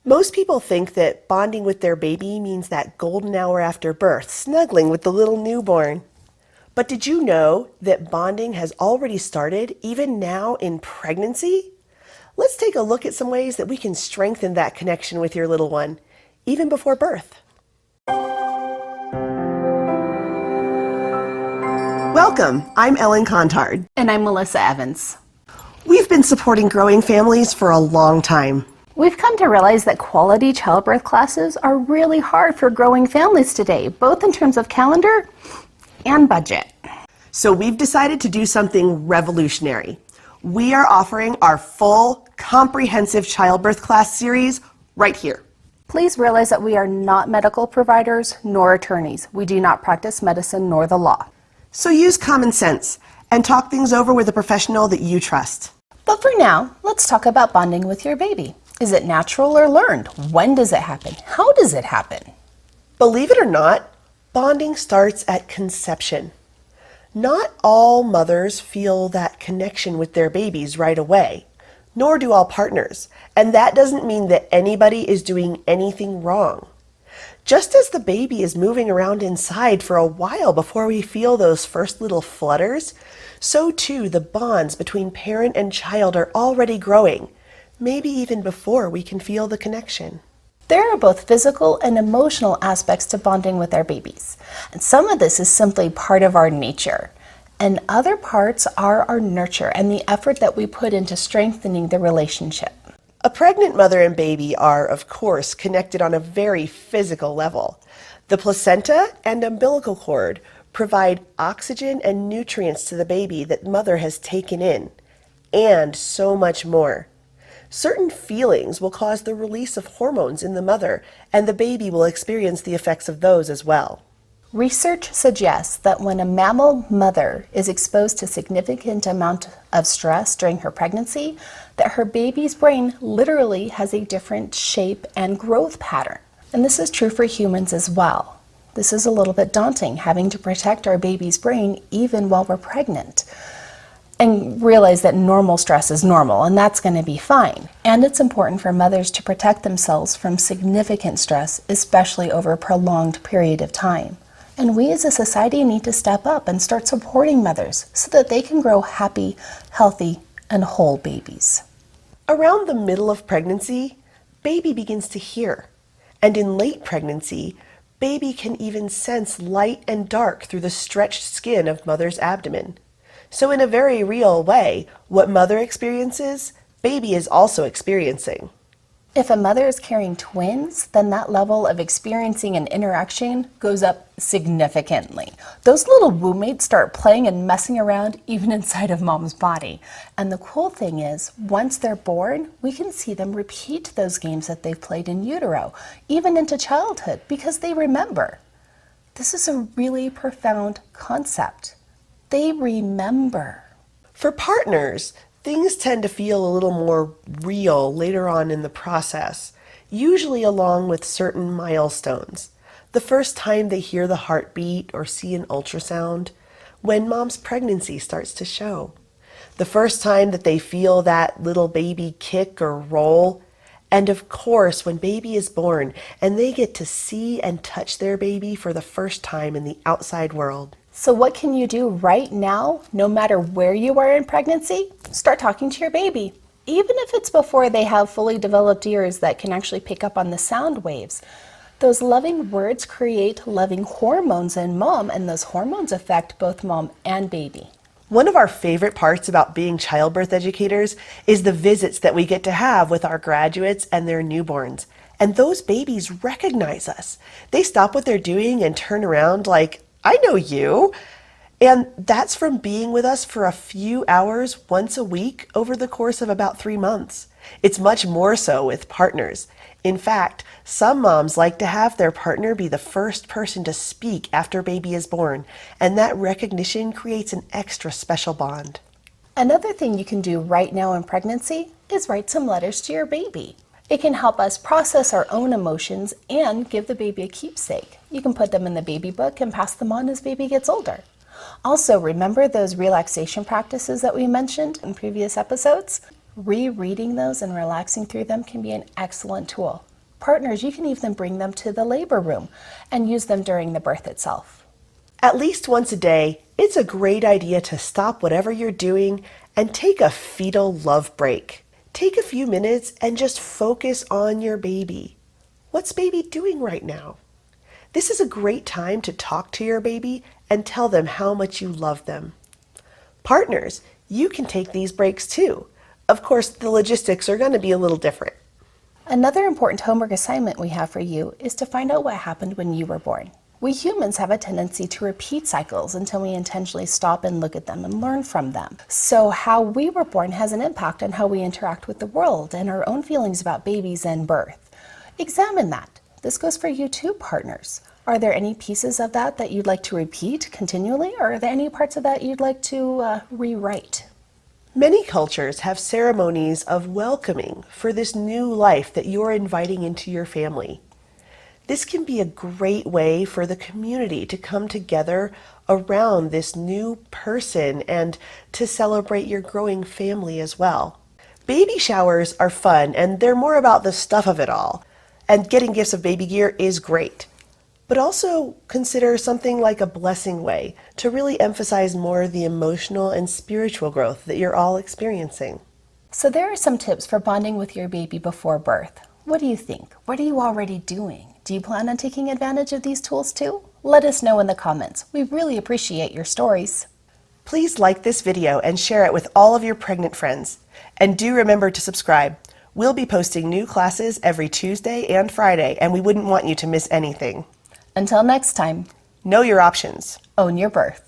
Most people think that bonding with their baby means that golden hour after birth, snuggling with the little newborn. But did you know that bonding has already started, even now in pregnancy? Let's take a look at some ways that we can strengthen that connection with your little one, even before birth. Welcome, I'm Ellen Contard. And I'm Melissa Evans. We've been supporting growing families for a long time. We've come to realize that quality childbirth classes are really hard for growing families today, both in terms of calendar and budget. So we've decided to do something revolutionary. We are offering our full, comprehensive childbirth class series right here. Please realize that we are not medical providers nor attorneys. We do not practice medicine nor the law. So use common sense and talk things over with a professional that you trust. But for now, let's talk about bonding with your baby. Is it natural or learned? When does it happen? How does it happen? Believe it or not, bonding starts at conception. Not all mothers feel that connection with their babies right away, nor do all partners, and that doesn't mean that anybody is doing anything wrong. Just as the baby is moving around inside for a while before we feel those first little flutters, so too the bonds between parent and child are already growing, maybe even before we can feel the connection. There are both physical and emotional aspects to bonding with our babies. And some of this is simply part of our nature. And other parts are our nurture and the effort that we put into strengthening the relationship. A pregnant mother and baby are, of course, connected on a very physical level. The placenta and umbilical cord provide oxygen and nutrients to the baby that mother has taken in, and so much more. Certain feelings will cause the release of hormones in the mother, and the baby will experience the effects of those as well. Research suggests that when a mammal mother is exposed to significant amount of stress during her pregnancy, that her baby's brain literally has a different shape and growth pattern. And this is true for humans as well. This is a little bit daunting, having to protect our baby's brain even while we're pregnant. And realize that normal stress is normal, and that's going to be fine. And it's important for mothers to protect themselves from significant stress, especially over a prolonged period of time. And we as a society need to step up and start supporting mothers so that they can grow happy, healthy, and whole babies. Around the middle of pregnancy, baby begins to hear. And in late pregnancy, baby can even sense light and dark through the stretched skin of mother's abdomen. So in a very real way, what mother experiences, baby is also experiencing. If a mother is carrying twins, then that level of experiencing an interaction goes up significantly. Those little womb-mates start playing and messing around even inside of mom's body. And the cool thing is, once they're born, we can see them repeat those games that they've played in utero, even into childhood, because they remember. This is a really profound concept. They remember. For partners, things tend to feel a little more real later on in the process, usually along with certain milestones. The first time they hear the heartbeat or see an ultrasound, when mom's pregnancy starts to show. The first time that they feel that little baby kick or roll, and of course when baby is born and they get to see and touch their baby for the first time in the outside world. So what can you do right now, no matter where you are in pregnancy? Start talking to your baby. Even if it's before they have fully developed ears that can actually pick up on the sound waves. Those loving words create loving hormones in mom, and those hormones affect both mom and baby. One of our favorite parts about being childbirth educators is the visits that we get to have with our graduates and their newborns. And those babies recognize us. They stop what they're doing and turn around like, I know you. And that's from being with us for a few hours once a week over the course of about 3 months. It's much more so with partners. In fact, some moms like to have their partner be the first person to speak after baby is born, and that recognition creates an extra special bond. Another thing you can do right now in pregnancy is write some letters to your baby. It can help us process our own emotions and give the baby a keepsake. You can put them in the baby book and pass them on as baby gets older. Also, remember those relaxation practices that we mentioned in previous episodes? Rereading those and relaxing through them can be an excellent tool. Partners, you can even bring them to the labor room and use them during the birth itself. At least once a day, it's a great idea to stop whatever you're doing and take a fetal love break. Take a few minutes and just focus on your baby. What's baby doing right now? This is a great time to talk to your baby and tell them how much you love them. Partners, you can take these breaks too. Of course, the logistics are going to be a little different. Another important homework assignment we have for you is to find out what happened when you were born. We humans have a tendency to repeat cycles until we intentionally stop and look at them and learn from them. So how we were born has an impact on how we interact with the world and our own feelings about babies and birth. Examine that. This goes for you too, partners. Are there any pieces of that you'd like to repeat continually, or are there any parts of that you'd like to rewrite? Many cultures have ceremonies of welcoming for this new life that you're inviting into your family. This can be a great way for the community to come together around this new person and to celebrate your growing family as well. Baby showers are fun, and they're more about the stuff of it all. And getting gifts of baby gear is great. But also consider something like a blessing way to really emphasize more the emotional and spiritual growth that you're all experiencing. So there are some tips for bonding with your baby before birth. What do you think? What are you already doing? Do you plan on taking advantage of these tools too? Let us know in the comments. We really appreciate your stories. Please like this video and share it with all of your pregnant friends. And do remember to subscribe. We'll be posting new classes every Tuesday and Friday, and we wouldn't want you to miss anything. Until next time, Know your options. own your birth.